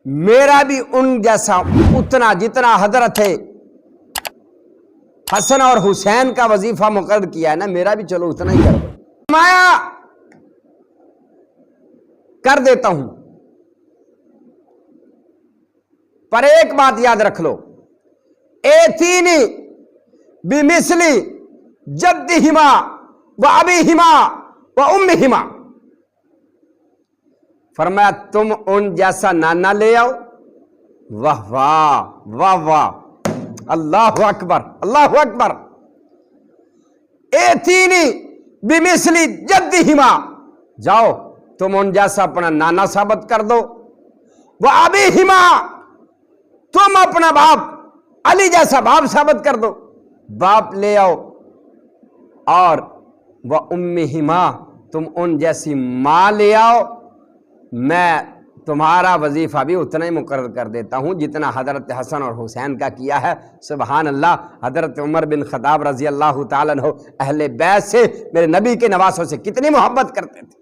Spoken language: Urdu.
میرا بھی ان جیسا اتنا جتنا حضرت حسن اور حسین کا وظیفہ مقرر کیا ہے نا، میرا بھی چلو اتنا ہی کر دو۔ فرمایا کر دیتا ہوں، پر ایک بات یاد رکھ لو، ایتینی بمثلی جدہما و ابیہما و امہما، فرمایا تم ان جیسا نانا لے آؤ۔ واہ واہ واہ واہ، اللہ اکبر اللہ اکبر۔ ایتینی بمثلی جدہما، جاؤ تم ان جیسا اپنا نانا ثابت کر دو، وہ ابیہما تم اپنا باپ علی جیسا باپ ثابت کر دو، باپ لے آؤ، اور وہ امہما تم ان جیسی ماں لے آؤ، میں تمہارا وظیفہ بھی اتنا ہی مقرر کر دیتا ہوں جتنا حضرت حسن اور حسین کا کیا ہے۔ سبحان اللہ۔ حضرت عمر بن خطاب رضی اللہ تعالیٰ عنہ اہل بیت سے، میرے نبی کے نواسوں سے کتنی محبت کرتے تھے۔